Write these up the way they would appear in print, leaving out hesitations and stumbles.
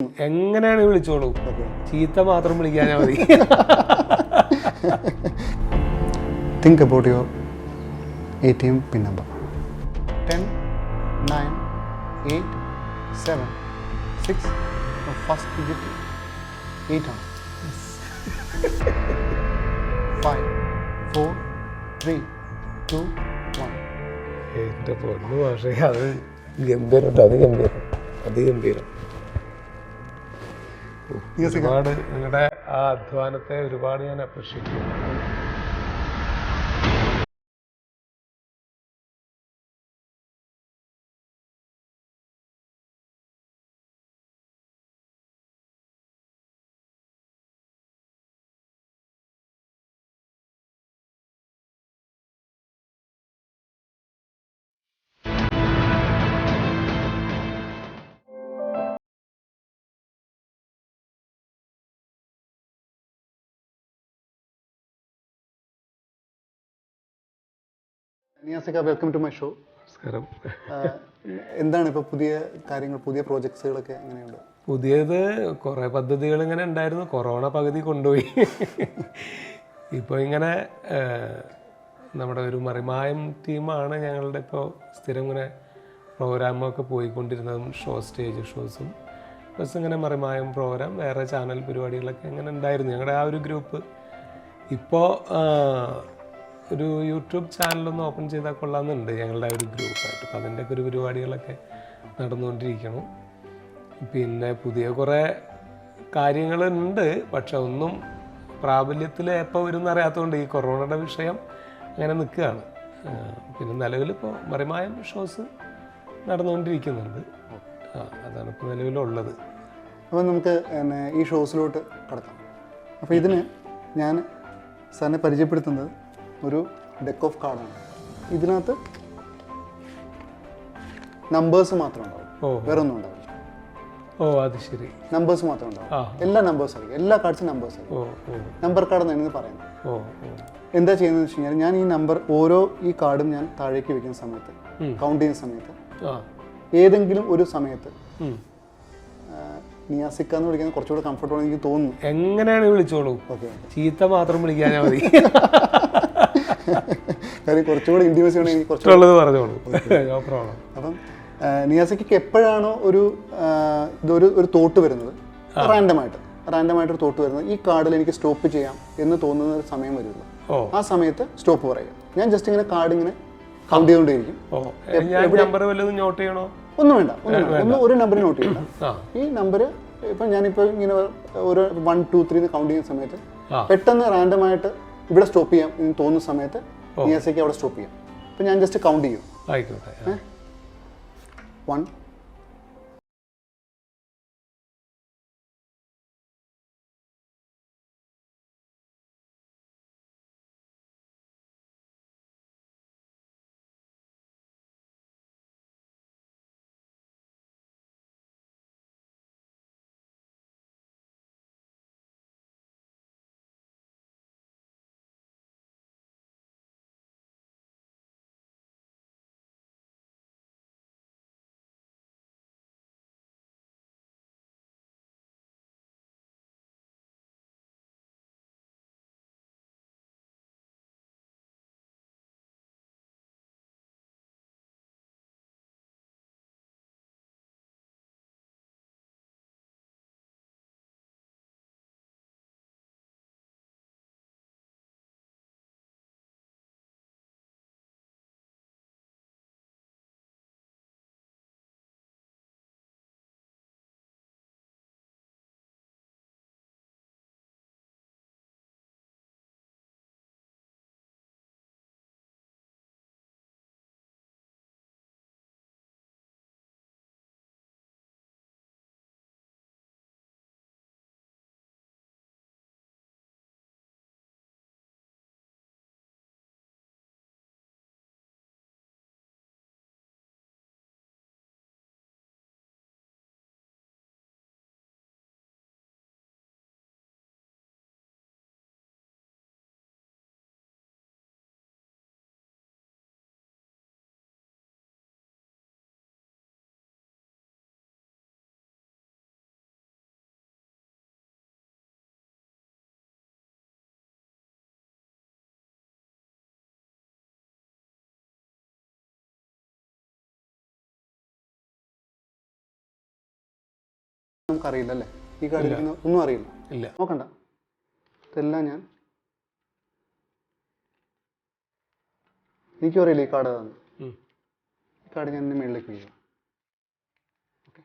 എങ്ങനെയാണ് വിളിച്ചോളൂ, ചീത്ത മാത്രം വിളിക്കാൻ മതി. Think about your ATM PIN number. 10, 9, 8, 7, 6, the first digit 8 on. 5, 4, 3, 2, 1. എന്റെ പൊന്നു പക്ഷേ അത് ഗംഭീരം, അതിഗംഭീരം. ഒരുപാട് നിങ്ങളുടെ ആ അധ്വാനത്തെ ഒരുപാട് ഞാൻ അപ്രീഷിയേറ്റ് ചെയ്യുന്നു. നിയാസിക, വെൽക്കം ടു മൈ ഷോ. നമസ്കാരം. എന്താണ് ഇപ്പോൾ പുതിയ കാര്യങ്ങൾ, പുതിയ പ്രോജക്ട്സുകളൊക്കെ എങ്ങനെയുണ്ട്? പുതിയത് കുറേ പദ്ധതികൾ ഇങ്ങനെ ഉണ്ടായിരുന്നു, കൊറോണ പകുതി കൊണ്ടുപോയി. ഇപ്പോൾ ഇങ്ങനെ നമ്മുടെ ഒരു മറിമായം ടീമാണ് ഞങ്ങളുടെ ഇപ്പോൾ സ്ഥിരം ഇങ്ങനെ പ്രോഗ്രാമൊക്കെ പോയിക്കൊണ്ടിരുന്നതും, സ്റ്റേജ് ഷോസും പ്ലസ് ഇങ്ങനെ മറിമായം പ്രോഗ്രാം, വേറെ ചാനൽ പരിപാടികളൊക്കെ ഇങ്ങനെ ഉണ്ടായിരുന്നു ഞങ്ങളുടെ ആ ഒരു ഗ്രൂപ്പ്. ഇപ്പോൾ ഒരു യൂട്യൂബ് ചാനലൊന്ന് ഓപ്പൺ ചെയ്താൽ കൊള്ളാമെന്നുണ്ട് ഞങ്ങളുടെ ആ ഒരു ഗ്രൂപ്പായിട്ട്. അപ്പം അതിൻ്റെയൊക്കെ ഒരു പരിപാടികളൊക്കെ നടന്നുകൊണ്ടിരിക്കണം. പിന്നെ പുതിയ കുറേ കാര്യങ്ങളുണ്ട്, പക്ഷെ ഒന്നും പ്രാബല്യത്തിൽ എപ്പോൾ വരും എന്നറിയാത്തതുകൊണ്ട് ഈ കൊറോണയുടെ വിഷയം അങ്ങനെ നിൽക്കുകയാണ്. പിന്നെ നിലവിലിപ്പോൾ മറിമായം ഷോസ് നടന്നുകൊണ്ടിരിക്കുന്നുണ്ട്. അതാണ് ഇപ്പോൾ നിലവിലുള്ളത്. അപ്പോൾ നമുക്ക് ഈ ഷോസിലോട്ട് കടക്കാം. അപ്പോൾ ഇതിന് ഞാൻ സാറിനെ പരിചയപ്പെടുത്തുന്നത് ഒരു ഡെക്ക് ഓഫ് കാർഡാണ്. ഇതിനകത്ത് നമ്പേഴ്സ് മാത്രം ഉണ്ടാവും, വേറെ ഒന്നും ഉണ്ടാവില്ല. അത് ശരി. നമ്പേഴ്സ് മാത്രം ഉണ്ടാവും. എല്ലാ നമ്പേഴ്സ് ആയിരിക്കും, എല്ലാ കാർഡ്സും നമ്പേഴ്സ് ആയിരിക്കും. നമ്പർ കാർഡ് എന്നാണ് പറയുന്നത്. എന്താ ചെയ്യുന്നത് വെച്ച് കഴിഞ്ഞാൽ, ഞാൻ ഈ നമ്പർ ഓരോ ഈ കാർഡും ഞാൻ താഴേക്ക് വെക്കുന്ന സമയത്ത്, കൗണ്ട് ചെയ്യുന്ന സമയത്ത്, ഏതെങ്കിലും ഒരു സമയത്ത് നിയാസിക്ക എന്ന് വിളിക്കുന്നത് കുറച്ചുകൂടെ കംഫർട്ടബിൾ എനിക്ക് തോന്നുന്നു. എങ്ങനെയാണ് വിളിച്ചോളൂ, ചീത്ത മാത്രം വിളിക്കാൻ മതി. കാര്യം കുറച്ചുകൂടെ ഇന്റിമസി ആണ് എനിക്ക് കുറച്ചുള്ളത് പറഞ്ഞോളൂ. അപ്പം നിയാസിക്ക് എപ്പോഴാണോ ഒരു തോട്ട് വരുന്നത്, റാൻഡമായിട്ടൊരു തോട്ട് വരുന്നത്, ഈ കാർഡിൽ എനിക്ക് സ്റ്റോപ്പ് ചെയ്യാം എന്ന് തോന്നുന്ന ഒരു സമയം വരുമല്ലോ, ആ സമയത്ത് സ്റ്റോപ്പ് പറയുക. ഞാൻ ജസ്റ്റ് ഇങ്ങനെ കാർഡ് ഇങ്ങനെ കൗണ്ട് ചെയ്തുകൊണ്ടിരിക്കും. ഒന്നും വേണ്ട, ഒരു നമ്പർ നോട്ട് ചെയ്യണ്ട. ഈ നമ്പർ ഇപ്പം ഞാനിപ്പോൾ ഇങ്ങനെ ഒരു 1, 2, 3 കൗണ്ട് ചെയ്യുന്ന സമയത്ത് പെട്ടെന്ന് റാൻഡമായിട്ട് ഇവിടെ സ്റ്റോപ്പ് ചെയ്യാം എന്ന് തോന്നുന്ന സമയത്ത് നിയാസിക്ക് അവിടെ സ്റ്റോപ്പ് ചെയ്യാം. അപ്പം ഞാൻ ജസ്റ്റ് കൗണ്ട് ചെയ്യും. 1, നമുക്കറിയില്ല അല്ലേ? ഈ കാർഡിൽ ഒന്നും അറിയില്ല. ഇല്ല. നോക്കണ്ട, ഇതെല്ലാം എനിക്കും അറിയില്ല ഈ കാർഡ് ഏതാണെന്ന്. ഈ കാർഡ് ഞാൻ എൻ്റെ മുകളിലേക്ക് വീഴും. ഓക്കെ,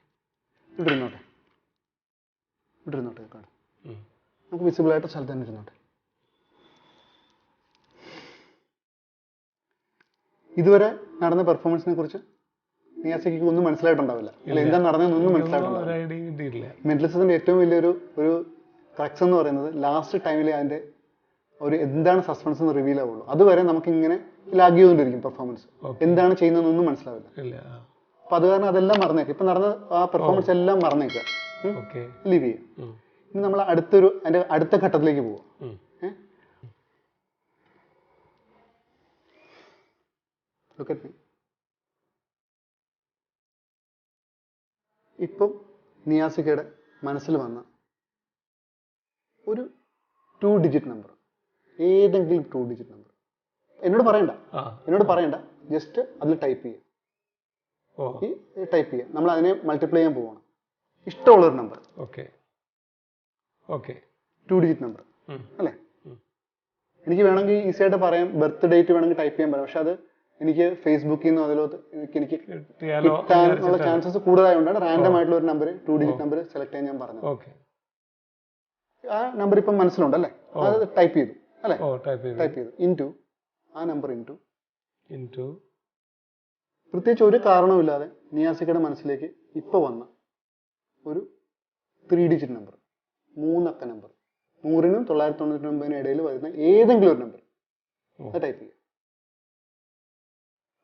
ഇട്ടിരുന്നോട്ടെ ഈ കാർഡ് നമുക്ക് വിസിബിളായിട്ട് സ്ഥലത്ത് തന്നെ ഇരുന്നോട്ടെ. ഇതുവരെ നടന്ന പെർഫോമൻസിനെ കുറിച്ച് നിയാസിക്ക് ഒന്നും മനസ്സിലായിട്ടുണ്ടാവില്ല, അല്ല എന്താ നടന്നതെന്നൊന്നും മനസ്സിലായിട്ടുണ്ടാവില്ല. മെന്റലിസത്തിന്റെ ഏറ്റവും വലിയൊരു ക്രക്സ് എന്ന് പറയുന്നത് ലാസ്റ്റ് ടൈമിൽ അതിന്റെ ഒരു എന്താണ് സസ്പെൻസ് എന്ന് റിവീൽ ആവുള്ളൂ. അതുവരെ നമുക്ക് ഇങ്ങനെ ലാഗ് ചെയ്തുകൊണ്ടിരിക്കും പെർഫോമൻസ്, എന്താണ് ചെയ്യുന്നതെന്നൊന്നും മനസ്സിലാവില്ല. അപ്പൊ അത് കാരണം അതെല്ലാം മറന്നേക്കാം. ഇപ്പൊ നടന്ന ആ പെർഫോമൻസ് എല്ലാം മറന്നേക്കുക, ലീവ് ചെയ്യുക. ഇനി നമ്മൾ അതിന്റെ അടുത്ത ഘട്ടത്തിലേക്ക് പോവാം. ഇപ്പം നിയാസിക്കയുടെ മനസ്സിൽ വന്ന ഒരു 2 ഡിജിറ്റ് നമ്പർ, ഏതെങ്കിലും 2 ഡിജിറ്റ് നമ്പർ എന്നോട് പറയണ്ട, ജസ്റ്റ് അതിൽ ടൈപ്പ് ചെയ്യുക. നമ്മൾ അതിനെ മൾട്ടിപ്ലൈ ചെയ്യാൻ പോവാണ്. ഇഷ്ടമുള്ളൊരു നമ്പർ, 2 ഡിജിറ്റ് നമ്പർ അല്ലേ? എനിക്ക് വേണമെങ്കിൽ ഈസി ആയിട്ട് പറയാം, ബർത്ത് ഡേറ്റ് വേണമെങ്കിൽ ടൈപ്പ് ചെയ്യാൻ പറയാം. പക്ഷെ അത് എനിക്ക് ഫേസ്ബുക്കിൽ നിന്നോ അതിലോട്ട് എനിക്ക് കിട്ടാനുള്ള ചാൻസസ് കൂടുതലായതുകൊണ്ടാണ് റാൻഡം ആയിട്ടുള്ള ഒരു നമ്പർ, 2 ഡിജിറ്റ് നമ്പർ സെലക്ട് ചെയ്യാൻ ഞാൻ പറഞ്ഞത്. ആ നമ്പർ ഇപ്പം മനസ്സിലുണ്ടല്ലേ? അത് ടൈപ്പ് ചെയ്തു അല്ലേ? ടൈപ്പ് ചെയ്തു. ഇൻറ്റു ആ നമ്പർ ഇൻറ്റു പ്രത്യേകിച്ച് ഒരു കാരണവുമില്ലാതെ നിയാസിക്കയുടെ മനസ്സിലേക്ക് ഇപ്പൊ വന്ന ഒരു 3 ഡിജിറ്റ് നമ്പർ, 3 അക്ക നമ്പർ, 100നും 999നും ഇടയിൽ വരുന്ന ഏതെങ്കിലും ഒരു നമ്പർ അത് ടൈപ്പ് ചെയ്യുക.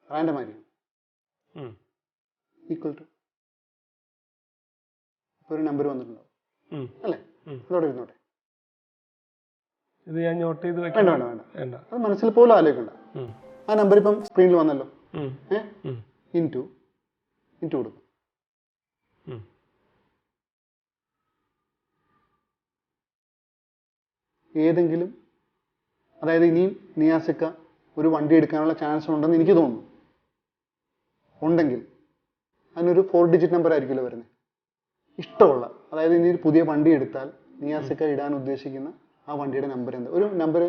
റാൻഡം ആയിരിക്കും. ഈക്വൽ ടു ഒരു നമ്പർ വന്നിട്ടുണ്ടാവും അല്ലേ? അതോടെ ഇരുന്നോട്ടെ. വേണ്ട, അത് മനസ്സിൽ പോലും ആലോചിക്കണ്ട. ആ നമ്പർ ഇപ്പം സ്ക്രീനിൽ വന്നല്ലോ. ഇൻറ്റു കൊടുക്കും. ഏതെങ്കിലും, അതായത് ഇനിയും നിയാസിക്ക ഒരു വണ്ടി എടുക്കാനുള്ള ചാൻസ് ഉണ്ടെന്ന് എനിക്ക് തോന്നുന്നു. ഉണ്ടെങ്കിൽ അതിനൊരു 4 ഡിജിറ്റ് നമ്പർ ആയിരിക്കുമല്ലോ വരുന്നത്. ഇഷ്ടമുള്ള, അതായത് ഇനി ഒരു പുതിയ വണ്ടി എടുത്താൽ നിയാസിക്ക ഇടാൻ ഉദ്ദേശിക്കുന്ന ആ വണ്ടിയുടെ നമ്പർ എന്താ? ഒരു നമ്പർ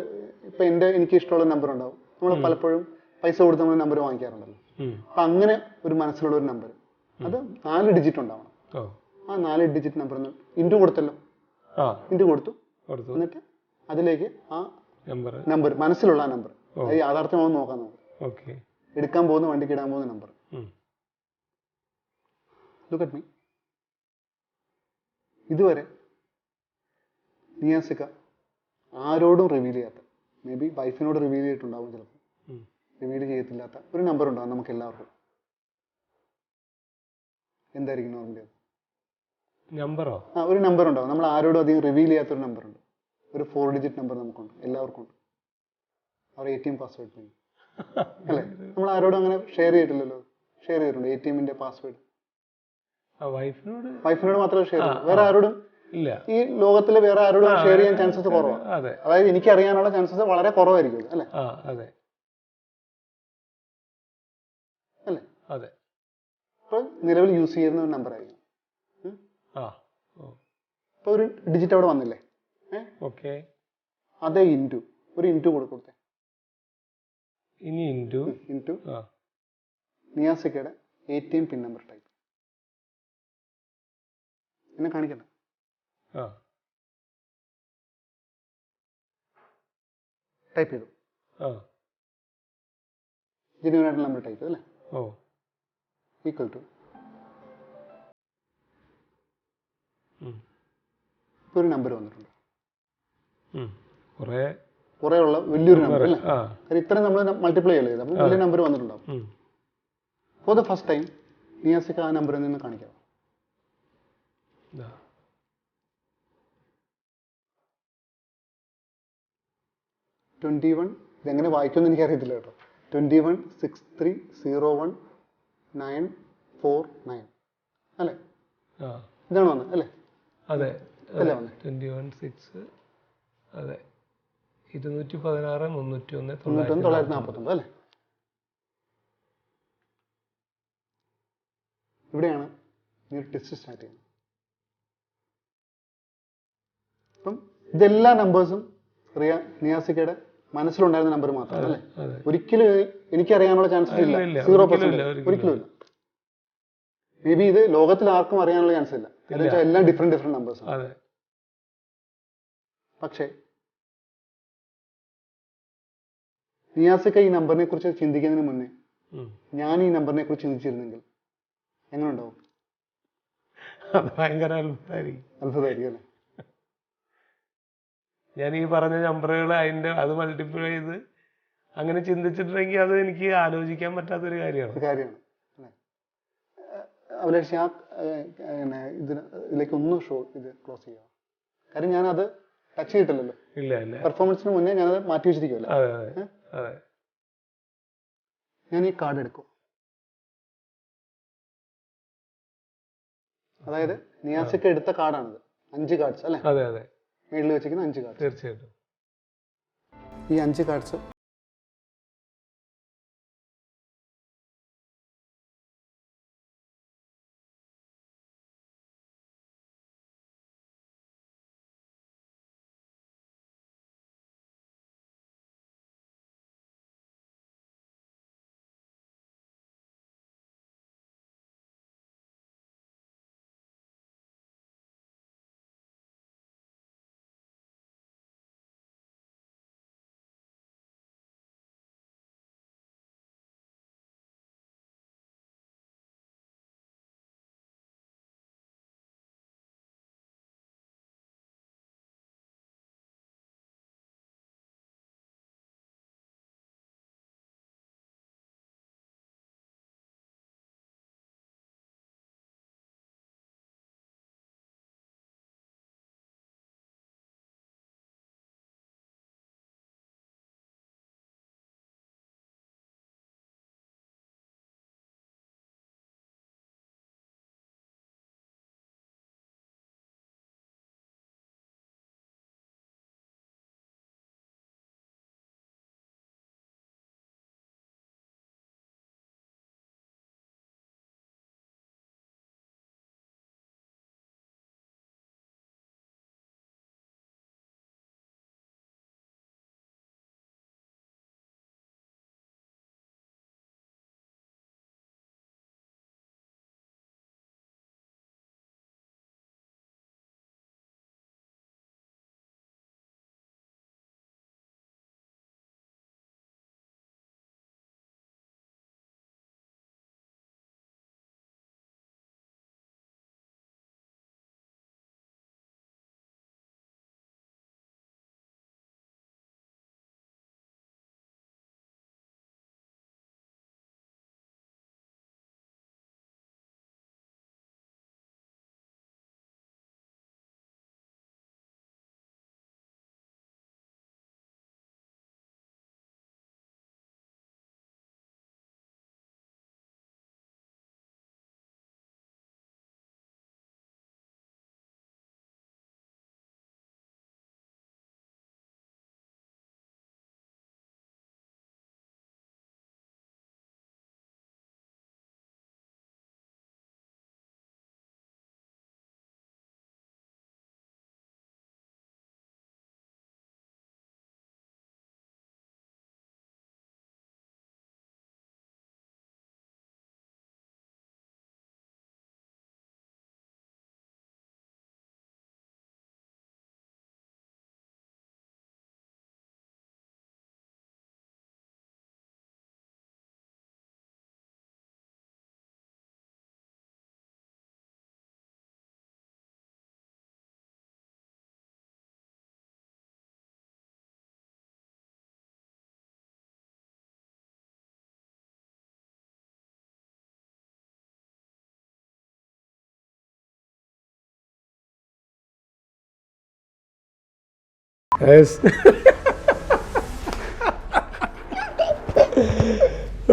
ഇപ്പൊ എനിക്ക് ഇഷ്ടമുള്ള നമ്പർ ഉണ്ടാവും. നമ്മൾ പലപ്പോഴും പൈസ കൊടുത്ത് നമ്മൾ നമ്പർ വാങ്ങിക്കാറുണ്ടല്ലോ. അപ്പൊ അങ്ങനെ ഒരു മനസ്സിലുള്ള ഒരു നമ്പർ, അത് 4 ഡിജിറ്റ് ഉണ്ടാവണം. ആ 4 ഡിജിറ്റ് നമ്പർ ഇൻറ്റു കൊടുത്തല്ലോ, ഇൻറ്റു കൊടുത്തു. എന്നിട്ട് അതിലേക്ക് ആ നമ്പർ, മനസ്സിലുള്ള ആ നമ്പർ, അത് യാഥാർത്ഥ്യമാണെന്ന് നോക്കാൻ നോക്കാം. എടുക്കാൻ പോകുന്ന വണ്ടിക്ക് ഇടാൻ പോകുന്ന നമ്പർ. Look at me. ഇതുവരെ നിയാസിക്ക ആരോടും റിവീൽ ചെയ്യാത്ത, മേ ബി വൈഫിനോട് റിവീൽ ചെയ്തിട്ടുണ്ടാവും, ചിലപ്പോൾ റിവീൽ ചെയ്യത്തില്ലാത്ത ഒരു നമ്പർ ഉണ്ടാവും നമുക്ക് എല്ലാവർക്കും. എന്തായിരിക്കും നോർമലി നമ്പറോ? ഒരു നമ്പർ ഉണ്ടാവും നമ്മൾ ആരോടും അധികം റിവീൽ ചെയ്യാത്തൊരു നമ്പർ ഉണ്ട്. ഒരു 4 ഡിജിറ്റ് നമ്പർ നമുക്കുണ്ട്, എല്ലാവർക്കും ഉണ്ട്. അവർ ATM പാസ്വേഡ് ചെയ്യും അല്ലേ? നമ്മൾ ആരോടും അങ്ങനെ ഷെയർ ചെയ്തിട്ടില്ലല്ലോ. ഷെയർ ചെയ്തിട്ടുണ്ട് ATM പാസ്വേഡ്. വൈഫിനോട് മാത്രമേ ഷെയർ ചെയ്യൂ, വേറെ ആരോടും ഇല്ല. ഈ ലോകത്തിലെ വേറെ ആരോടും ഷെയർ ചെയ്യാൻ ചാൻസസ് കുറവാണ്. അതായത് എനിക്ക് അറിയാനുള്ള ചാൻസസ് വളരെ കുറവായിരിക്കും അല്ലേ? അല്ലേ? ഇപ്പൊ നിലവിൽ യൂസ് ചെയ്യുന്ന ഒരു നമ്പർ ആയിരിക്കും. ഇപ്പൊ ഒരു ഡിജിറ്റ് അവിടെ വന്നില്ലേ? അതേ ഇൻറ്റു ഒരു ഇൻറ്റു കൊടുത്തേ. ഇനി into നിയാസിക്കയുടെ ATM pin number type. എന്നെ കാണിക്കണ്ട. ടൈപ്പ് ചെയ്തു. ജെന്യുവൻ ആയിട്ടുള്ള നമ്പർ ടൈപ്പ് ചെയ്തു അല്ലേ? ഈക്വൽ ടു ഇപ്പൊ ഒരു നമ്പർ വന്നിട്ടുണ്ട്. കുറെ ഉള്ള വലിയൊരു നമ്പർ അല്ലേ? കാര്യം ഇത്രയും നമ്മൾ മൾട്ടിപ്ലൈ അല്ലേ ചെയ്ത്, അപ്പം വലിയ നമ്പർ വന്നിട്ടുണ്ടാവും. ഫോർ ദ ഫസ്റ്റ് ടൈം നിയാസിക്ക ആ നമ്പറിൽ നിന്ന് കാണിക്കാം. 21, ഇതെങ്ങനെ വായിക്കുമെന്ന് എനിക്കറിയത്തില്ല കേട്ടോ. 216301 അല്ലേ? ഇതാണ് വന്നത് അല്ലേ? അതെ, 21 അതെ, 216 301 അല്ലേ? ഇവിടെയാണ് ഈ ഒരു ടെസ്റ്റ് സ്റ്റാർട്ട് ചെയ്യുന്നത്. അപ്പം ഇതെല്ലാ നമ്പേഴ്സും നിയാസിക്കയുടെ മനസ്സിലുണ്ടായിരുന്ന നമ്പർ മാത്രമാണ് അല്ലേ? ഒരിക്കലും എനിക്കറിയാനുള്ള ചാൻസസ് ഇല്ല, 0%. ഒരിക്കലും ഇല്ല. മേ ബി ഇത് ലോകത്തിൽ ആർക്കും അറിയാനുള്ള ചാൻസ് ഇല്ല. എന്ന് വെച്ചാൽ എല്ലാം ഡിഫറെന്റ് നമ്പേഴ്സ് ആണ്. പക്ഷേ നിയാസിക്ക ഈ നമ്പറിനെ കുറിച്ച് ചിന്തിക്കുന്നതിന് മുന്നേ ഞാൻ ഈ നമ്പറിനെ കുറിച്ച് ചിന്തിച്ചിരുന്നെങ്കിൽ എങ്ങനെ ഉണ്ടാവും? ഭയങ്കര അത്ഭുതമായിരിക്കും അല്ലേ? ഞാൻ ഈ പറഞ്ഞ നമ്പറുകൾ അത് മൾട്ടിപ്ലൈ ചെയ്ത് അങ്ങനെ ചിന്തിച്ചിട്ടുണ്ടെങ്കിൽ അത് എനിക്ക് ആലോചിക്കാൻ പറ്റാത്തൊരു കാര്യമാണ്. അഭിലാഷ് ഇതിലേക്ക് ഒന്ന് ക്ലോസ് ചെയ്യാം. കാര്യം ഞാനത് ടച്ച് ചെയ്തിട്ടില്ലല്ലോ. ഇല്ല. പെർഫോമൻസിന് മുന്നേ ഞാനത് മാറ്റി വെച്ചിരിക്കുമല്ലോ. അതെ. ഞാൻ ഈ കാർഡ് എടുക്കും. അതായത് നിയാസിക്ക എടുത്ത കാർഡാണിത്. 5 കാർഡ്സ് അല്ലേ? അതെ. മേളിൽ വെച്ചിരിക്കുന്ന 5 കാർഡ്സ്. തീർച്ചയായിട്ടും. ഈ 5 കാർഡ്സ്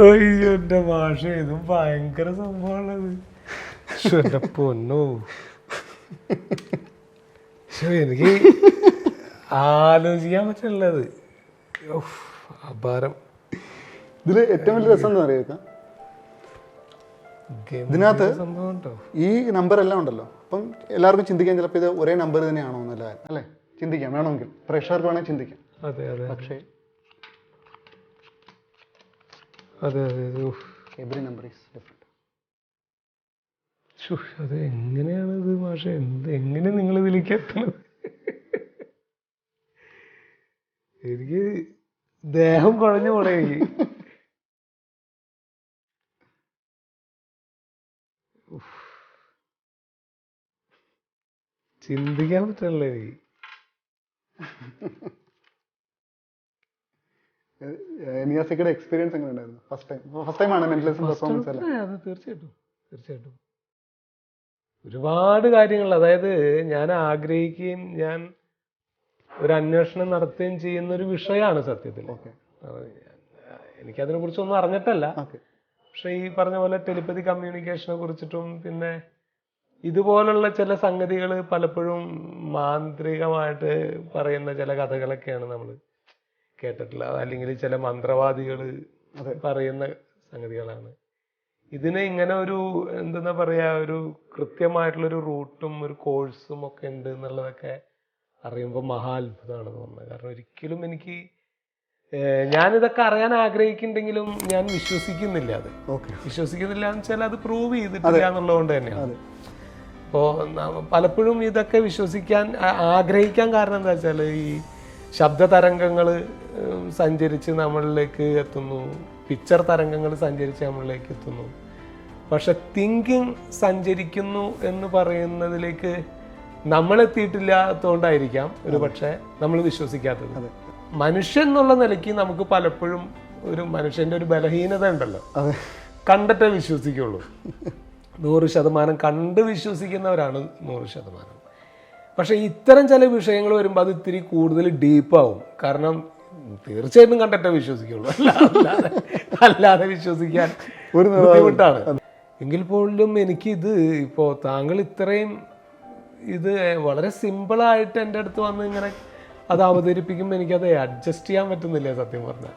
അയ്യോ എൻ്റെ ഭാഷ ഇതും ഭയങ്കര സംഭവമാണത്. എൻ്റെ പൊന്നോ, എനിക്ക് ആലോചിക്കാൻ പറ്റുള്ളത് അപാരം. ഇതിൽ ഏറ്റവും വലിയ രസം എന്താ അറിയാം, ഇതിനകത്ത് ഈ നമ്പർ എല്ലാം ഉണ്ടല്ലോ. അപ്പം എല്ലാവർക്കും ചിന്തിക്കാൻ ചിലപ്പോൾ ഇത് ഒരേ നമ്പർ തന്നെയാണോ എന്നല്ല, അല്ലേ? ചിന്തിക്കാം, വേണമെങ്കിൽ പ്രേക്ഷകർക്ക് വേണമെങ്കിൽ ചിന്തിക്കാം. അതെ അതെ പക്ഷേ അതെ അതെ എവറി നമ്പർ ഈസ് ഡിഫറെൻറ്റ്. അത് എങ്ങനെയാണ് ഇത് മാഷെ, എങ്ങനെ നിങ്ങൾ ഇതിലേക്ക് എത്തണത്? എനിക്ക് ദേഹം കുഴഞ്ഞു പോണേ. ചിന്തിക്കാൻ പറ്റണല്ലോ എനിക്ക്. നിയാസിക്കയുടെ എക്സ്പീരിയൻസ് എങ്ങനെ ഉണ്ടായിരുന്നു? ഫസ്റ്റ് ടൈം ആണ് മെന്റലിസം പെർഫോമൻസ് അല്ലേ? അത് തീർച്ചയായിട്ടും ഒരുപാട് കാര്യങ്ങൾ, അതായത് ഞാൻ ആഗ്രഹിക്കുകയും ഞാൻ ഒരു അന്വേഷണം നടത്തുകയും ചെയ്യുന്ന ഒരു വിഷയമാണ് സത്യത്തിൽ. എനിക്കതിനെ കുറിച്ചൊന്നും അറിഞ്ഞിട്ടല്ല, പക്ഷെ ഈ പറഞ്ഞ പോലെ ടെലിപ്പതി കമ്മ്യൂണിക്കേഷനെ കുറിച്ചിട്ടും പിന്നെ ഇതുപോലുള്ള ചില സംഗതികൾ പലപ്പോഴും മാന്ത്രികമായിട്ട് പറയുന്ന ചില കഥകളൊക്കെയാണ് നമ്മൾ കേട്ടിട്ടുള്ളത്, അല്ലെങ്കിൽ ചില മന്ത്രവാദികൾ പറയുന്ന സംഗതികളാണ്. ഇതിന് ഇങ്ങനെ ഒരു എന്താ പറയാ, ഒരു കൃത്യമായിട്ടുള്ളൊരു റൂട്ടും ഒരു കോഴ്സും ഒക്കെ ഉണ്ട് എന്നുള്ളതൊക്കെ അറിയുമ്പോൾ മഹാ അത്ഭുതമാണ് തോന്നുന്നത്. കാരണം ഒരിക്കലും എനിക്ക് ഞാനിതൊക്കെ അറിയാൻ ആഗ്രഹിക്കുന്നുണ്ടെങ്കിലും ഞാൻ വിശ്വസിക്കുന്നില്ല. അത് വിശ്വസിക്കുന്നില്ല എന്ന് വെച്ചാൽ അത് പ്രൂവ് ചെയ്തിട്ടില്ല എന്നുള്ളതുകൊണ്ട് തന്നെയാണ്. അപ്പോൾ പലപ്പോഴും ഇതൊക്കെ വിശ്വസിക്കാൻ ആഗ്രഹിക്കാൻ കാരണം എന്താ വെച്ചാൽ ഈ ശബ്ദ തരംഗങ്ങൾ സഞ്ചരിച്ച് നമ്മളിലേക്ക് എത്തുന്നു, പിക്ചർ തരംഗങ്ങൾ സഞ്ചരിച്ച് നമ്മളിലേക്ക് എത്തുന്നു. പക്ഷെ സഞ്ചരിക്കുന്നു എന്ന് പറയുന്നതിലേക്ക് നമ്മളെത്തിയിട്ടില്ലാത്തതുകൊണ്ടായിരിക്കാം ഒരു പക്ഷെ നമ്മൾ വിശ്വസിക്കാത്തത്. മനുഷ്യൻ എന്നുള്ള നിലയ്ക്ക് നമുക്ക് പലപ്പോഴും ഒരു മനുഷ്യൻ്റെ ഒരു ബലഹീനത ഉണ്ടല്ലോ, കണ്ടിട്ടേ വിശ്വസിക്കുള്ളൂ. 100% കണ്ട് വിശ്വസിക്കുന്നവരാണ് 100%. പക്ഷെ ഇത്തരം ചില വിഷയങ്ങൾ വരുമ്പോൾ അത് ഇത്തിരി കൂടുതൽ ഡീപ്പാവും. കാരണം തീർച്ചയായിട്ടും കണ്ടിട്ടേ വിശ്വസിക്കുള്ളൂ, അല്ലാതെ വിശ്വസിക്കാൻ ഒരു ബുദ്ധിമുട്ടാണ്. എങ്കിൽ പോലും എനിക്കിത് ഇപ്പോൾ താങ്കൾ ഇത്രയും ഇത് വളരെ സിമ്പിളായിട്ട് എൻ്റെ അടുത്ത് വന്ന് ഇങ്ങനെ അത് അവതരിപ്പിക്കുമ്പോൾ എനിക്കത് അഡ്ജസ്റ്റ് ചെയ്യാൻ പറ്റുന്നില്ല സത്യം പറഞ്ഞാൽ.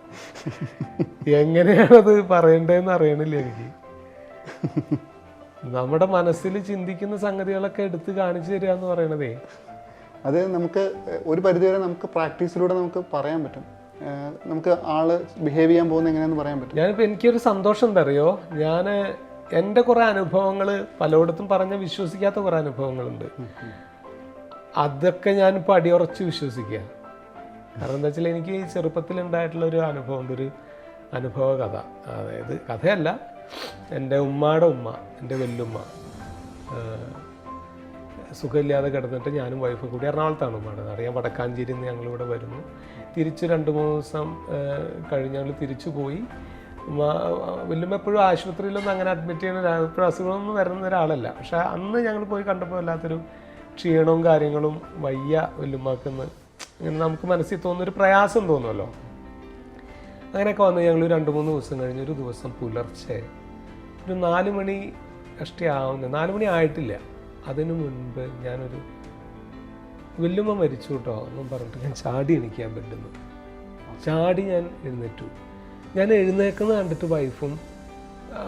എങ്ങനെയാണത് പറയേണ്ടതെന്ന് അറിയണില്ല എനിക്ക്. നമ്മുടെ മനസ്സിൽ ചിന്തിക്കുന്ന സംഗതികളൊക്കെ എടുത്ത് കാണിച്ചു തരിക എന്ന് പറയണതേ, അത് നമുക്ക് ഒരു പരിധിവരെ നമുക്ക് പ്രാക്ടീസിലൂടെ നമുക്ക് പറയാൻ പറ്റും. നമുക്ക് ആള് ബിഹേവ് ചെയ്യാൻ പോകുന്ന എങ്ങനെയാണെന്ന് പറയാൻ പറ്റും. ഞാനിപ്പോൾ എനിക്കൊരു സന്തോഷം എന്താ അറിയോ, ഞാൻ എൻ്റെ കുറേ അനുഭവങ്ങൾ പലയിടത്തും പറഞ്ഞ് വിശ്വസിക്കാത്ത കുറേ അനുഭവങ്ങളുണ്ട്. അതൊക്കെ ഞാനിപ്പോൾ അടിയുറച്ച് വിശ്വസിക്കുക. കാരണം എന്താ വെച്ചാൽ എനിക്ക് ചെറുപ്പത്തിലുണ്ടായിട്ടുള്ളൊരു അനുഭവമുണ്ട്, ഒരു അനുഭവ കഥ. അതായത് കഥയല്ല, എൻ്റെ ഉമ്മയുടെ ഉമ്മ, എൻ്റെ വല്യുമ്മ സുഖമില്ലാതെ കിടന്നിട്ട് ഞാനും വൈഫ് കൂടി എറണാകുളത്താണ് ഉമ്മയുടെ. അറിയാം, വടക്കാഞ്ചേരിയിൽ നിന്ന് ഞങ്ങളിവിടെ വരുന്നു. തിരിച്ച് 2-3 ദിവസം കഴിഞ്ഞ് ഞങ്ങൾ തിരിച്ചു പോയി. വല്യുമ്മ എപ്പോഴും ആശുപത്രിയിലൊന്നും അങ്ങനെ അഡ്മിറ്റ് ചെയ്യുന്ന എപ്പോഴും അസുഖമൊന്നും വരുന്ന ഒരാളല്ല. പക്ഷെ അന്ന് ഞങ്ങൾ പോയി കണ്ടപ്പോൾ വല്ലാത്തൊരു ക്ഷീണവും കാര്യങ്ങളും, വയ്യ വല്യുമ്മക്കെന്ന് ഇങ്ങനെ നമുക്ക് മനസ്സിൽ തോന്നുന്നൊരു പ്രയാസം തോന്നുമല്ലോ. അങ്ങനെയൊക്കെ വന്ന് ഞങ്ങൾ 2-3 ദിവസം കഴിഞ്ഞ് ഒരു ദിവസം പുലർച്ചെ ഒരു 4 മണി കഷ്ടിയാവുന്നു, 4 മണി ആയിട്ടില്ല, അതിനു മുൻപ് ഞാനൊരു വല്യുമ്മ മരിച്ചു കേട്ടോ എന്നും പറഞ്ഞിട്ട് ഞാൻ ചാടി എണീക്കാൻ പറ്റുന്നു. ചാടി ഞാൻ എഴുന്നേറ്റു. ഞാൻ എഴുന്നേക്കുന്നത് കണ്ടിട്ട് വൈഫും,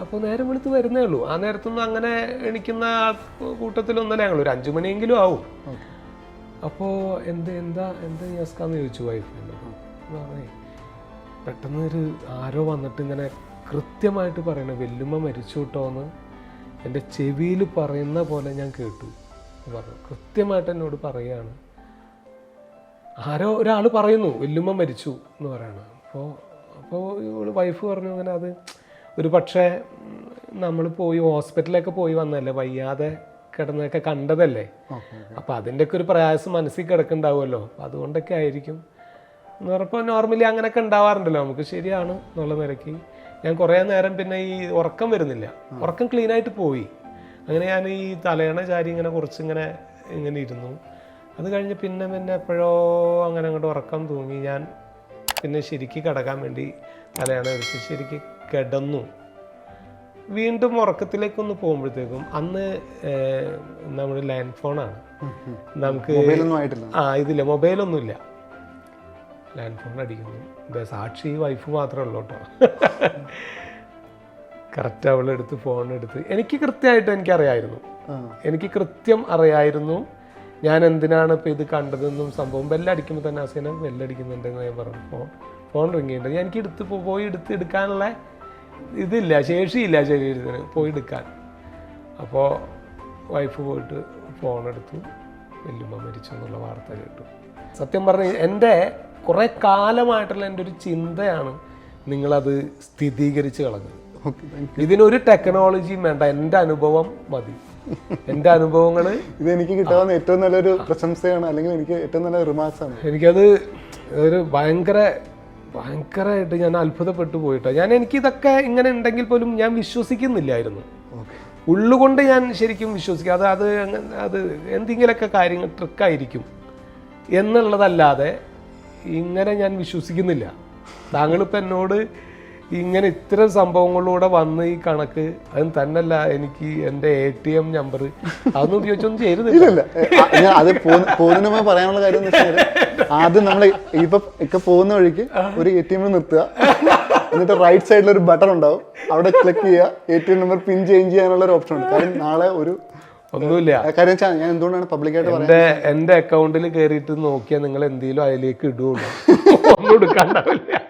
അപ്പോൾ നേരം വെളുത്ത് വരുന്നേ ഉള്ളൂ, ആ നേരത്തൊന്നും അങ്ങനെ എണീക്കുന്ന കൂട്ടത്തിലൊന്നല്ല, ഞങ്ങൾ ഒരു 5 മണിയെങ്കിലും ആവും. അപ്പോൾ എന്താ യാസ്കാന്ന് ചോദിച്ചു വൈഫ് എന്നോട്. പറഞ്ഞേ പെട്ടെന്ന് ആരോ വന്നിട്ട് ഇങ്ങനെ കൃത്യമായിട്ട് പറയണേ, വല്യുമ്മ മരിച്ചു കേട്ടോ എന്ന് എൻ്റെ ചെവിയിൽ പറയുന്ന പോലെ ഞാൻ കേട്ടു പറഞ്ഞു. കൃത്യമായിട്ട് എന്നോട് പറയുകയാണ്, ആരോ ഒരാൾ പറയുന്നു വല്യുമ്മ മരിച്ചു എന്ന് പറയണം. അപ്പോൾ വൈഫ് പറഞ്ഞു, അങ്ങനെ അത് ഒരു പക്ഷേ നമ്മൾ പോയി ഹോസ്പിറ്റലിലൊക്കെ പോയി വന്നതല്ലേ, വയ്യാതെ കിടന്നൊക്കെ കണ്ടതല്ലേ, അപ്പോൾ അതിൻ്റെയൊക്കെ ഒരു പ്രയാസം മനസ്സിൽ കിടക്കുന്നുണ്ടാവുമല്ലോ, അതുകൊണ്ടൊക്കെ ആയിരിക്കും എന്ന് പറഞ്ഞപ്പോൾ നോർമലി അങ്ങനെയൊക്കെ ഉണ്ടാവാറുണ്ടല്ലോ നമുക്ക്. ശരിയാണ് എന്നുള്ള നിലയ്ക്ക് ഞാൻ കുറേ നേരം പിന്നെ ഈ ഉറക്കം വരുന്നില്ല, ഉറക്കം ക്ലീനായിട്ട് പോയി. അങ്ങനെ ഞാൻ ഈ തലയണ ചാരി ഇങ്ങനെ കുറച്ചിങ്ങനെ ഇരുന്നു. അത് കഴിഞ്ഞ് പിന്നെ എപ്പോഴോ അങ്ങനെ അങ്ങോട്ട് ഉറക്കം തൂങ്ങി. ഞാൻ പിന്നെ ശരിക്ക് കിടക്കാൻ വേണ്ടി തലയണ വെച്ച് ശരിക്ക് കിടന്നു. വീണ്ടും ഉറക്കത്തിലേക്കൊന്ന് പോകുമ്പോഴത്തേക്കും അന്ന് നമ്മുടെ ലാൻഡ് ഫോണാണ്, നമുക്ക് ഇതില്ല, മൊബൈലൊന്നുമില്ല. ലാൻഡ് ഫോൺ അടിക്കുന്നു. സാക്ഷി വൈഫ് മാത്രമേ ഉള്ളൂ കേട്ടോ. കറക്റ്റ് അവളെടുത്ത് ഫോണെടുത്ത് എനിക്ക് കൃത്യമായിട്ട് എനിക്കറിയായിരുന്നു, എനിക്ക് കൃത്യം അറിയായിരുന്നു ഞാൻ എന്തിനാണ് ഇപ്പോൾ ഇത് കണ്ടതെന്നും സംഭവം ബെല്ലടിക്കുമ്പോൾ തന്നെ അസീന ബെല്ലടിക്കുന്നുണ്ടെന്ന് ഞാൻ പറഞ്ഞു. ഫോൺ റിങ് ചെയ്യുന്നുണ്ട്. എനിക്ക് പോയി എടുക്കാനുള്ള ഇതില്ല, ശേഷിയില്ല ശരീരത്തിന് പോയി എടുക്കാൻ. അപ്പോൾ വൈഫ് പോയിട്ട് ഫോൺ എടുത്തു, വല്യമ്മ മരിച്ചു എന്നുള്ള വാർത്ത കേട്ടു. സത്യം പറഞ്ഞ എൻ്റെ കുറേ കാലമായിട്ടുള്ള എൻ്റെ ഒരു ചിന്തയാണ് നിങ്ങളത് സ്ഥിരീകരിച്ച് കളഞ്ഞത്. ഇതിനൊരു ടെക്നോളജിയും വേണ്ട, എൻ്റെ അനുഭവം മതി. എൻ്റെ അനുഭവങ്ങൾ ഇത് എനിക്ക് കിട്ടാവുന്ന ഏറ്റവും നല്ലൊരു പ്രശംസയാണ്, അല്ലെങ്കിൽ എനിക്ക് ഏറ്റവും നല്ല റിമാർക്സ് ആണ്. എനിക്കത് ഒരു ഭയങ്കരമായിട്ട് ഞാൻ അത്ഭുതപ്പെട്ടു പോയിട്ടോ. എനിക്കിതൊക്കെ ഇങ്ങനെ ഉണ്ടെങ്കിൽ പോലും ഞാൻ വിശ്വസിക്കുന്നില്ലായിരുന്നു. ഉള്ളുകൊണ്ട് ഞാൻ ശരിക്കും വിശ്വസിക്കും അത് എന്തെങ്കിലുമൊക്കെ കാര്യങ്ങൾ ട്രിക്കായിരിക്കും എന്നുള്ളതല്ലാതെ ഇങ്ങനെ ഞാൻ വിശ്വസിക്കുന്നില്ല. താങ്കളിപ്പോൾ എന്നോട് ഇങ്ങനെ ഇത്തരം സംഭവങ്ങളിലൂടെ വന്ന് ഈ കണക്ക് അതും തന്നല്ല, എനിക്ക് എൻ്റെ ATM നമ്പർ അതൊന്നും ഉപയോഗിച്ചൊന്നും ചെയ്തില്ല. അത് പോകുന്നതിന് പറയാനുള്ള കാര്യം എന്ന് വെച്ചാൽ, ആദ്യം നമ്മൾ ഇപ്പൊ പോകുന്ന വഴിക്ക് ഒരു ATM നിർത്തുക, എന്നിട്ട് റൈറ്റ് സൈഡിൽ ഒരു ബട്ടൺ ഉണ്ടാവും, അവിടെ ക്ലിക്ക് ചെയ്യുക, ATM നമ്പർ പിൻ ചേഞ്ച് ചെയ്യാനുള്ള ഒരു ഓപ്ഷൻ ഉണ്ട്. കാര്യം നാളെ ഒന്നുമില്ല. കാര്യം ഞാൻ എന്തുകൊണ്ടാണ് പബ്ലിക്കായിട്ട് പറയുന്നത്, എൻ്റെ അക്കൗണ്ടിൽ കയറിയിട്ട് നോക്കിയാൽ നിങ്ങൾ എന്തെങ്കിലും അതിലേക്ക് ഇടുകയുള്ളൂ, ഒന്നും എടുക്കാണ്ടാവില്ല.